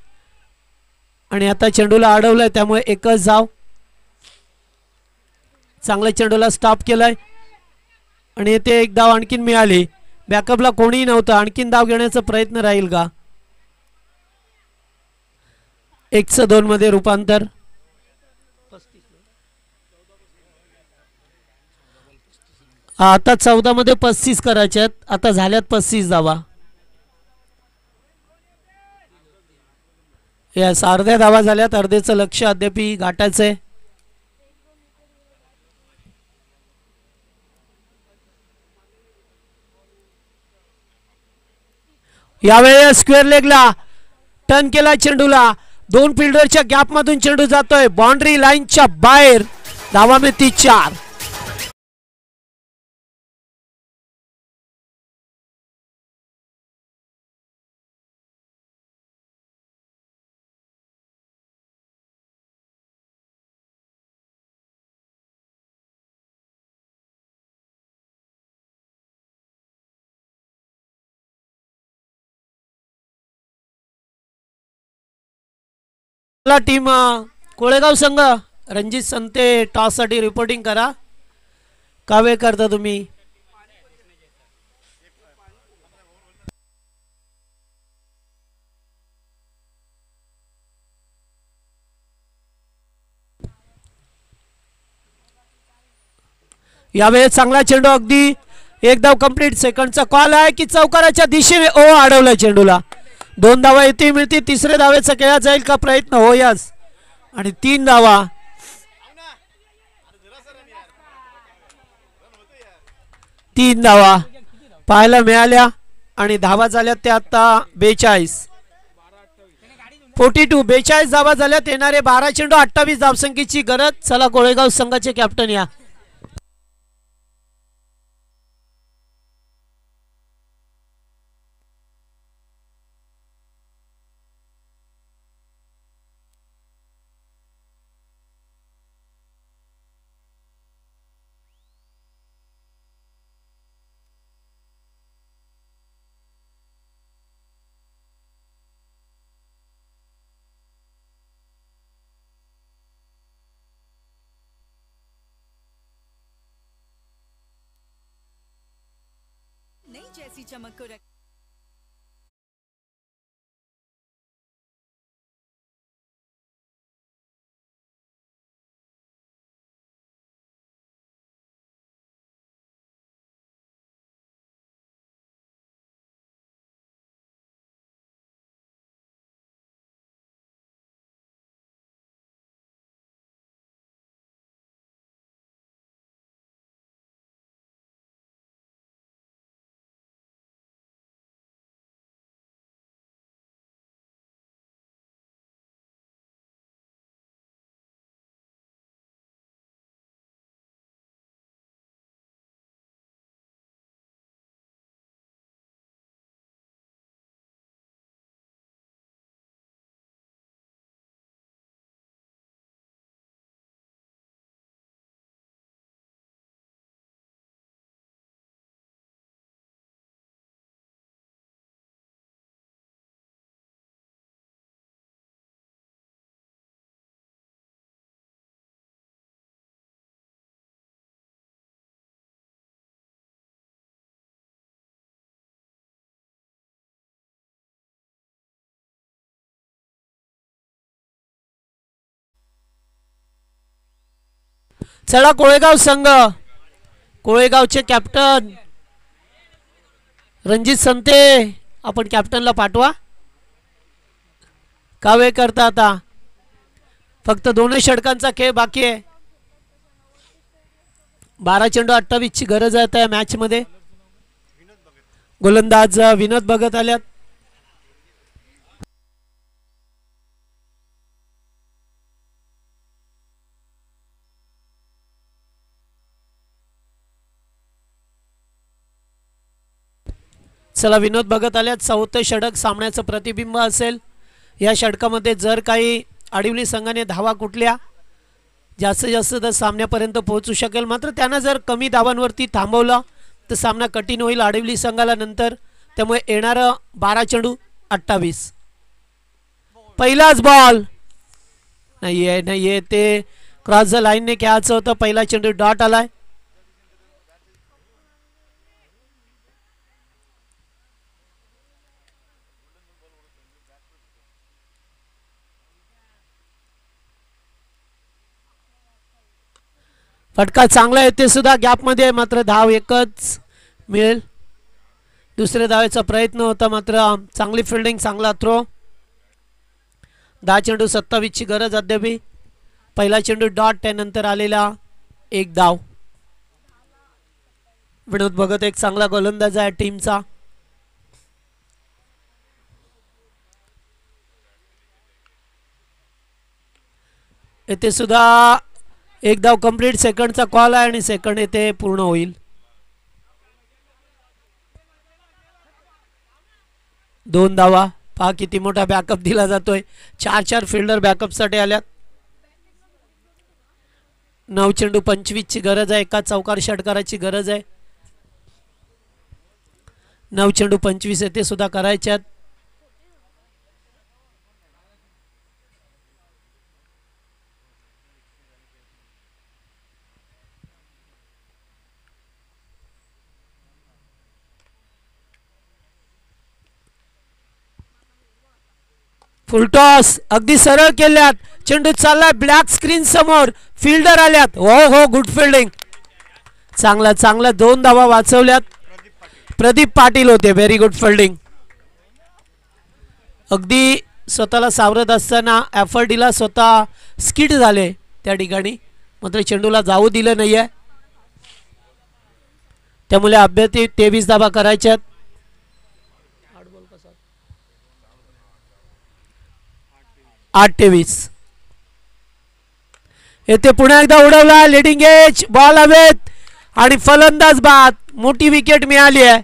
आणि आता चेंडूला अडवलंय, त्यामुळे एकच धाव. चांगल्या चेंडूला स्टॉप केलाय आणि येथे एक धाव आणखीन मिळाली. बॅकअपला कोणीही नव्हतं, आणखीन धाव घेण्याचा प्रयत्न राहील का? 102 मध्ये रूपांतर. आता 14 मध्ये 35 करायच्यात. आता झाल्यात 35 धावा. यस, अर्ध्या धावा झाल्यात. अर्धेचं लक्ष अद्याप गाठायचंय. यावेळेस स्क्वेअर लेगला टर्न केला चेंडूला. दोन फिल्डरच्या गॅप मधून चेंडू जातोय बाउंड्री लाईनच्या बाहेर. धावा मिळती 4. टीम कोळेगाव संघ रणजित संते टॉस साठी रिपोर्टिंग करा. का वेळ करता तुम्ही? यावेळेस चांगला चेंडू अगदी एक धाव कंप्लीट. सेकंडचा कॉल आहे की चौकाराच्या दिशेने अडवला चेंडूला. 2 धावा येथे मिळते. तिसऱ्या धावेचा खेळला जाईल का प्रयत्न? हो यस. आणि 3 धावा. 3 धावा पाहायला मिळाल्या आणि धावा झाल्या त्या आता 42. 42 धावा झाल्यात. येणारे 12 चेंडू 28 धावसंख्येची गरज. चला कोळेगाव संघाचे कॅप्टन या. नई जैसी चमक को रख चला कोळेगाव संघ, कोळेगावचे कॅप्टन रणजित संते, आपण कॅप्टनला पाठवा. का वेळ करता? आता फक्त 2 षटकांचा खेळ बाकी आहे. 12 चेंडू 28 ची गरज आहे त्या मॅच मध्ये. गोलंदाज विनोद भगत आल्यात. चला विनोद भगत आल्यात. 4थं षटक सामन्याचं प्रतिबिंब असेल. या षटकामध्ये जर काही आडिवली संघाने धावा कुठल्या जास्तीत जास्त तर सामन्यापर्यंत पोहोचू शकेल. मात्र त्यांना जर कमी धावांवरती थांबवलं तर सामना कठीण होईल आडिवली संघाला नंतर. त्यामुळे येणारं 12 चेंडू 28. पहिलाच बॉल नाहीये ते क्रॉस द लाईनने खेळायचं होतं. पहिला चेंडू डॉट आलाय. फटका चांगला येते सुद्धा गॅप मध्ये. मात्र धाव एकच मिळेल. दुसऱ्या धावेचा प्रयत्न होता मात्र चांगली फिल्डिंग, चांगला थ्रो. 10 चेंडू 27 ची गरज अद्याप. पहिला चेंडू डॉट, त्यानंतर आलेला एक धाव. विनोद भगत एक चांगला गोलंदाज आहे टीमचा. येथे सुद्धा एक धाव कंप्लीट. सेकंडचा कॉल आहे आणि सेकंड येथे पूर्ण होईल. 2 धावा. पहा किती मोठा बॅकअप दिला जातोय. 4 फिल्डर बॅकअप साठी आल्यात. 9 चेंडू 25 ची गरज आहे. एका चौकार षटकाराची गरज आहे. 9 चेंडू 25 येथे सुद्धा करायच्यात. फुलटॉस अगदी सरळ केल्यात. चेंडू चाललाय ब्लॅक स्क्रीन समोर. फिल्डर आल्यात. हो हो, गुड फिल्डिंग. चांगला चांगला 2 धावा वाचवल्यात. प्रदीप पाटील होते. Very good fielding. अगदी स्वतःला सावरत असताना एफर्डीला स्वतः स्किड झाले त्या ठिकाणी, मात्र चेंडूला जाऊ दिलं नाहीये. त्यामुळे अभ्यर्थी 23 धावा करायच्यात. 8-23. येथे पुन्हा एकदा उडवला. लिडिंग एज बॉल हवेत आणि फलंदाज बाद. मोठी विकेट मिळाली आहे.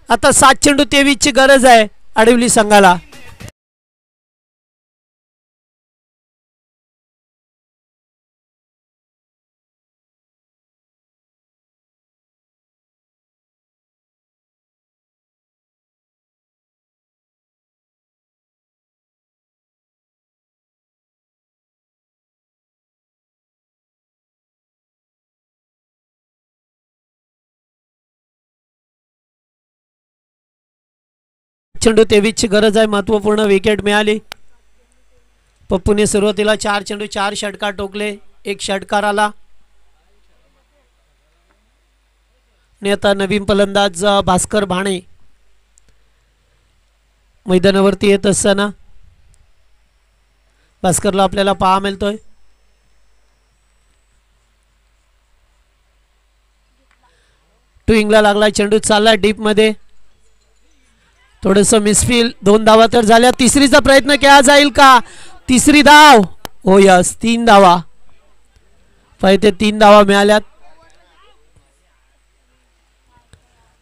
आता 7 चेंडू 23 ची गरज आहे आडिवली संघाला. चेंडू 23 ची गरज आहे. महत्वपूर्ण विकेट मिळाली. पप्पूने सुरुवातीला 4 चेंडू 4 षटकार टोकले. 1 षटकार आला आणि आता नवीन फलंदाज भास्कर भाणे मैदानावरती येत असताना भास्करला आपल्याला पाहा मिळतोय. ट्विंगला लागला. चेंडू चालला डीप मध्ये. थोडस मिसफील. 2 धावा तर झाल्या. तिसरीचा प्रयत्न केला जाईल का? तिसरी धाव. हो यस, 3 धावा. पाहिजे 3 धावा मिळाल्यात.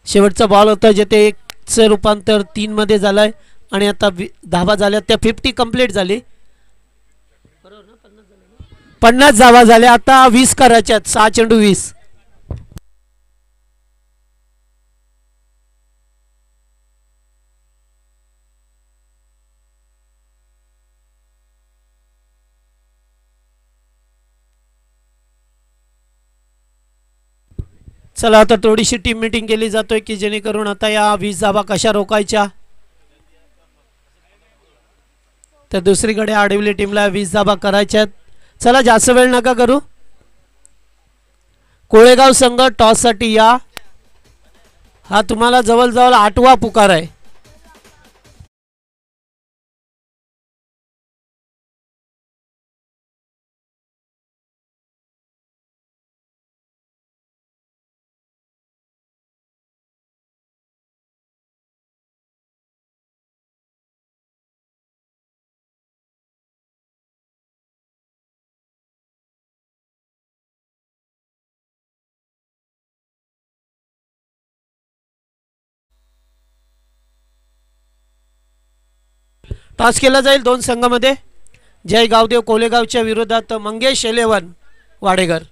शेवटचा बॉल होता जेथे 1चं रूपांतर 3 मध्ये झालंय आणि आता धावा झाल्या त्या 50 कंप्लीट झाली. 50 धावा झाल्या. आता 20 करायच्यात. 6 चेंडू 20. चला आता थोडीशी टीम मीटिंग केली जातोय की जेणेकरून आता या 20 धावा कशा रोखायच्या. तर दुसरीकडे आडिवली टीमला 20 धावा करायच्यात. चला जास्त वेळ नका करू. कोळेगाव संघ टॉस साठी या. हा तुम्हाला जवळजवळ 8वा पुकार आहे. टॉस केला जाईल 2 संघामध्ये. जय गावदेव कोलेगावच्या विरोधात मंगेश 11 वाडेगर.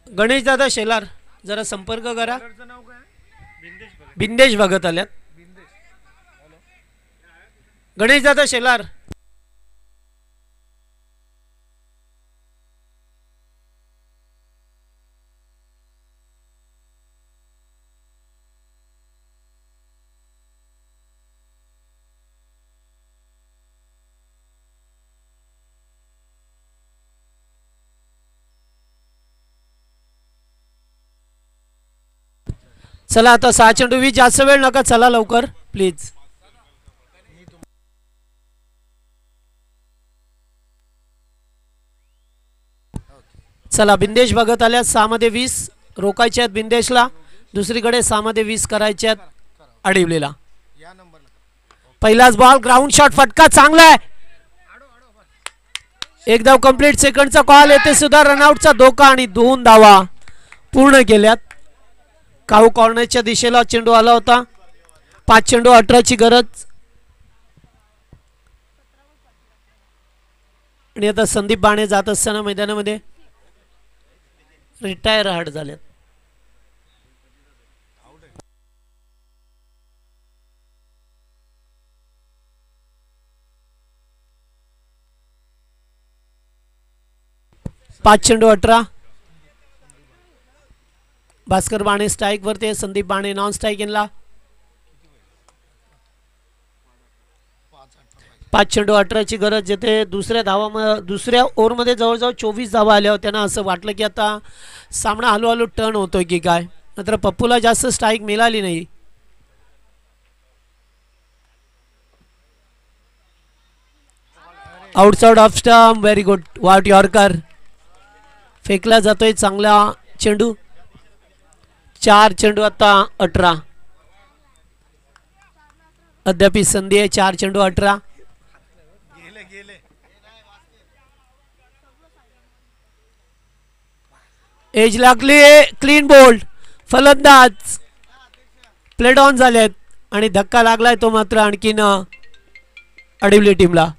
गणेश दादा शेलार जरा संपर्क करा. बिंदेश भगत आल्यात. गणेश दादा शेलार. चला आता 6 चेंडू 20, जास्त वेळ नका, चला लवकर प्लीज. चला बिंदेश बघत आल्या, 6 मध्ये 20 रोकायचे आहेत बिंदेशला, दुसरीकडे 6 मध्ये 20 करायचे आहेत अडवलेला. पहिलाच बॉल, ग्राउंड शॉट, फटका चांगला आहे, एक धाव कंप्लीट. सेकंडचा कॉल येते सुद्धा, रनआउटचा धोका आणि 2 धावा पूर्ण केल्यात. काऊ कॉर्नरच्या दिशेला चेंडू आला होता. 5 चेंडू 18ची गरज. आणि आता संदीप बाणे जात असताना मैदानामध्ये रिटायर हार्ड झालेत. पाच चेंडू 18. भास्कर बाणे स्ट्राईक वरती, संदीप बाणे नॉन स्ट्राईक इनला. 5 चेंडू 18ची गरज. जेथे दुसऱ्या ओव्हरमध्ये जवळजवळ 24 धावा आल्या होत्या ना, असं वाटलं की आता सामना हळूहळू टर्न होतोय की काय, मात्र पप्पूला जास्त स्ट्राईक मिळाली नाही. Outside off stump, very good, वाट यॉर्कर. फेकला जातोय चांगला चेंडू. 4 चेंडू आता 18. अद्याप संधी आहे, 4 चेंडू 18. एज लागली, क्लीन बोल्ड. फलंदाज प्लेड ऑन झालेत आणि धक्का लागलाय तो मात्र आणखीन अडवली टीमला.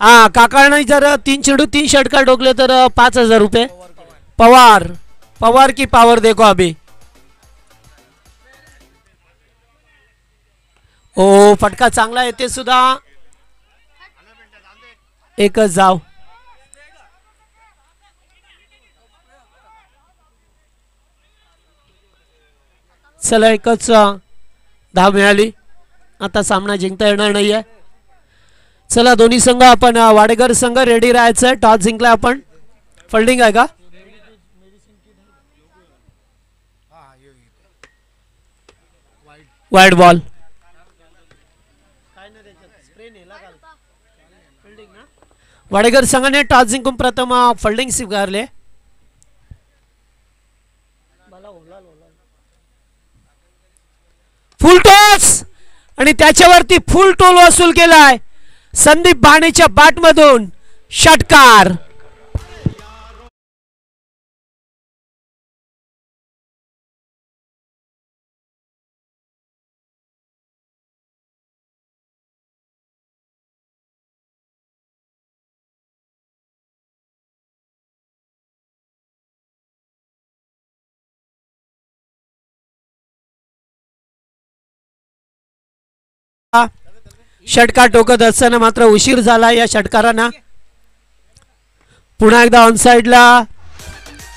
हा काकाने जर 3 चेंडू 3 षटकार ठोकले तर 5,000 रुपये. पवार की पावर देखो अभी. ओ फटका चांगला येते सुद्धा, एकच जाव. चला एकच धाव मिळाली. आता सामना जिंकता येणार नाहीये. चला दोन्ही संघ आपण वाडेकर संघ रेडी राहायचं. टॉस जिंकला आपण. फिल्डिंग आहे का? Wide ball. वाडेकर संघाने टॉस जिंकून प्रथम फिल्डिंग स्वीकारले. फुल टॉस आणि त्याच्यावरती फुल टोल वसूल केलाय संदीप बाणेच्या बॅटमधून. षटकार. षटकार टोकत असताना मात्र उशीर झाला या षटकारांना. पुन्हा एकदा ऑनसाइडला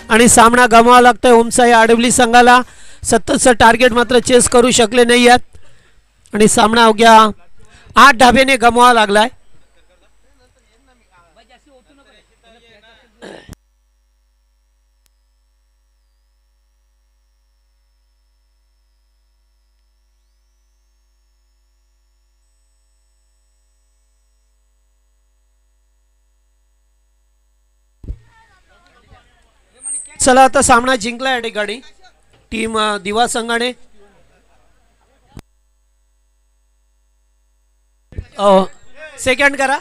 आणि सामना गमावा लागतोय ओमसाई आडवली संघाला. 70चं टार्गेट मात्र चेस करू शकले नाही आहेत आणि सामना अवघ्या 8 धाब्याने गमवावा लागलाय. चला आता सामना जिंकला या ठिकाणी टीम दिवा संघाने. सेकंड करा.